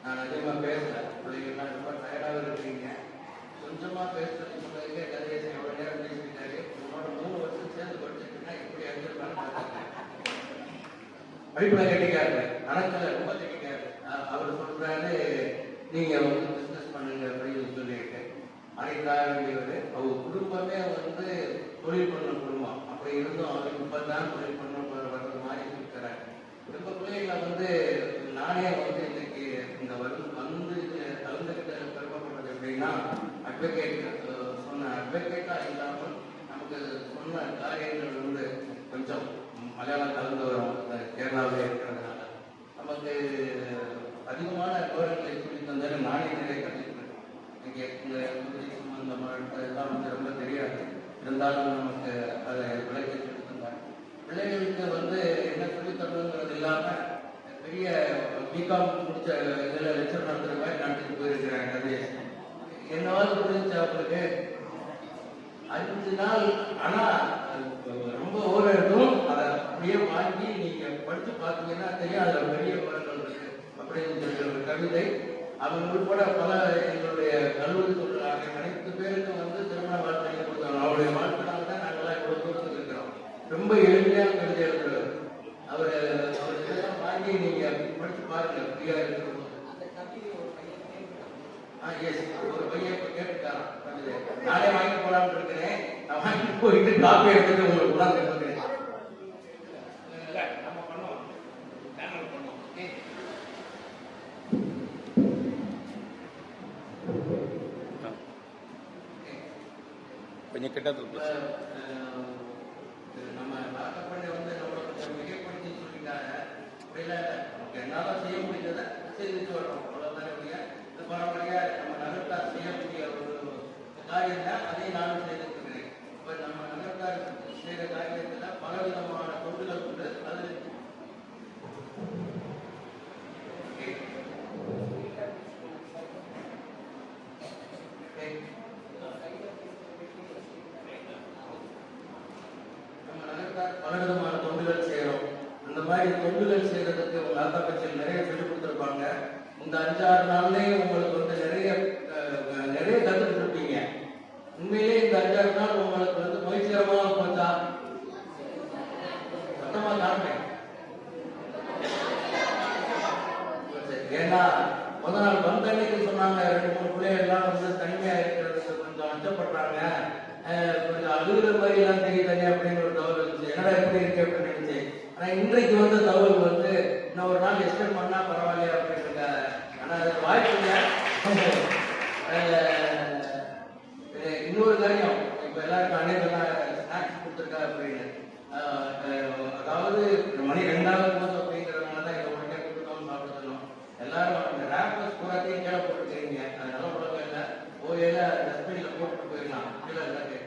நான் அதிகமாக பேசலை, பிள்ளைங்கள்லாம் ரொம்ப டயர்டாக இருக்கிறீங்க. கொஞ்சமாக பேசுறது சொன்னதுக்கே கதிரேசன் எவ்வளோ நேரம் பேசிக்கிட்டாரு. உங்களோட 3 வருஷம் சேர்ந்து படிச்சுட்டுன்னா இப்படி அறிஞ்சிருக்கான்னு பார்த்தாங்க. படிப்பில் கட்டிக்காரு, கணக்கில் ரொம்ப கட்டிக்காரு. அவர் சொல்கிறாரு, நீங்கள் வந்து பிஸ்னஸ் பண்ணுங்க அப்படின்னு சொல்லிட்டு அனைத்தாக வேண்டியவர். அவர் குடும்பமே வந்து தொழில் பண்ண குடும்பம். அப்படி இருந்தும் அவர் இப்போ தான் தொழில் பண்ண வர்றது மாதிரி இருக்கிறார். குடும்ப பிள்ளைகளை வந்து நானே வந்து இன்னைக்கு இந்த வந்து கலந்துக்கிட்ட பெருமைப்படுறது எப்படின்னா, அட்வொகேட் சொன்ன அட்வொகேட்டாக இல்லாமல் நமக்கு சொன்ன காரியங்கள் வந்து கொஞ்சம் மலையாளம் கலந்து வரும். கேரளாவில் இருக்கிறதுனால நமக்கு அதிகமான விவரங்களை சொல்லி தந்தாலும் நானே நிறைய கற்றுக்கிட்டேன். இங்கே இந்த சம்பந்தமாக வந்து ரொம்ப தெரியாது, இருந்தாலும் நமக்கு அதை விளக்கி சொல்லி தந்தாங்க. பிள்ளைகளுக்கு வந்து என்ன சொல்லித் தரணுங்கிறது இல்லாமல் பெரிய பிகாம் முடிச்ச இதில் லெக்சர் நடத்துகிற மாதிரி நடத்திட்டு போயிருக்கிறாங்க. அது என்னவாது புரிஞ்சு அவங்களுக்கு 5 நாள். ஆனால் ரொம்ப ஓரம் இருக்கும். அதை அப்படியே வாங்கி நீங்கள் படித்து பார்த்தீங்கன்னா தெரியும், அதில் பெரிய பலன்கள் இருக்கு அப்படின்னு சொல்லிய ஒரு கவிதை. அவங்க உட்பட பல எங்களுடைய கல்லூரி தொழிலாளர்கள் அனைத்து பேருக்கும் வந்து திருமண வாழ்க்கையை கொடுத்தாங்க. அவருடைய வாழ்க்கையாக தான் நாங்கள்லாம் இவ்வளோ தூரத்துக்கு இருக்கிறோம். ரொம்ப எளிமையாக கவிதை எழுதுறாரு அவர். இதெல்லாம் வாங்கி நீங்கள் படித்து பாருங்க, ஃப்ரீயாக இருக்கிறது. எஸ், ஒரு பையன் இப்போ கேட்டுட்டாரான் கவிதை. நானே வாங்கி போகலான்னு இருக்கிறேன். நான் வாங்கி போயிட்டு காப்பி எடுத்துட்டு உங்களுக்கு உணர்ந்து கொடுக்குறேன். நம்ம பண்ணுவோம், பேனல் பண்ணுவோம். கொஞ்சம் கிட்டத்தில் நம்ம டாக்டர் வந்து நம்மளை கொஞ்சம் மிகப்படுத்தி சொல்லிட்டாங்க. அப்படிலாம் இல்லை, நமக்கு என்னால் செய்ய முடிஞ்சதை செய்துட்டு வரோம். அவ்வளோதானே ஒழிய இந்த பரம்பரையாக நம்ம நகர்த்தார் செய்யக்கூடிய ஒரு காரியம் தான், அதையும் நானும் செய்திருக்கிறேன். இப்போ நம்ம நகர்த்தார் செய்கிற காரியத்தில் பல விதமான தொண்டுகள் உண்டு. அது பலவிதமான தொண்டுகள் செய்யறோம். அந்த மாதிரி தொண்டுகள் செய்யறதுக்கு உங்க ஆத்தா பட்சியில் நிறைய சொல்லிக் கொடுத்துருப்பாங்க. இந்த 5-6 நாள்லயே உங்களுக்கு வந்து நிறைய கற்றுட்டு இருப்பீங்க. உண்மையிலே இந்த 5-6 நாள் உங்களுக்கு வந்து மகிழ்ச்சிகரமாக போச்சா? சத்தமா காண்பேன். ஏன்னா முதல் நாள் வந்தன்னைக்கு சொன்னாங்க, 2-3 பிள்ளைகள்லாம் வந்து தனிமையா இருக்கிறதுக்கு கொஞ்சம் அச்சப்படுறாங்க, கொஞ்சம் அழுகுற மாதிரி எல்லாம் தெரியுதானே அப்படின்னு ஒரு தகவல் இருந்துச்சு. என்னடா எப்படி இருக்கு அப்படின்னு நினைச்சேன். ஆனா இன்றைக்கு வந்து தகவல் வந்து இன்னும் ஒரு நாள் எக்ஸ்டெண்ட் பண்ணா பரவாயில்லையா அப்படின்னு இருக்காங்க. ஆனா அது வாய்ப்பு இல்லை. இன்னொரு காரியம், இப்ப எல்லாருக்கும் அனைவரும் ஸ்நாக்ஸ் கொடுத்துருக்கா அப்படின்னு, அதாவது மணி 2ஆவது போது அப்படிங்கிறதுனால தான் இதை உடனே கொடுத்துருக்கோம் சாப்பிட சொன்னோம். எல்லாரும் அந்த ரேப்பர்ஸ் பூராத்தையும் கீழே போட்டுருக்கீங்க. அது நல்ல பழக்கம் இல்லை. ஓயில டஸ்ட்பின்ல போட்டு போயிடலாம். கீழே இருக்கு,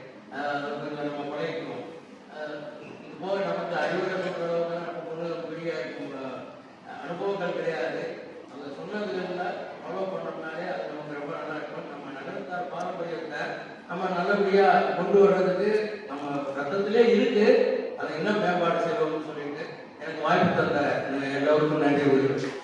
கொஞ்சம் நம்ம பழகிக்கணும். இப்போ நமக்கு அறிவுரை சொல்றவங்க நம்ம பொண்ணுகளுக்கு பெரிய அனுபவங்கள் கிடையாது. அவங்க சொன்னதுல ஃபாலோ பண்ணோம்னாலே அது நமக்கு ரொம்ப நல்லா இருக்கும். நம்ம நகரத்தார் பாரம்பரியத்தை நம்ம நல்லபடியா கொண்டு வர்றதுக்கு நம்ம ரத்தத்திலே இருக்கு. அதை இன்னும் மேம்பாடு செய்வோம்னு சொல்லிட்டு எனக்கு வாய்ப்பு தந்த எல்லோருக்கும் நன்றி கூறுகிறேன்.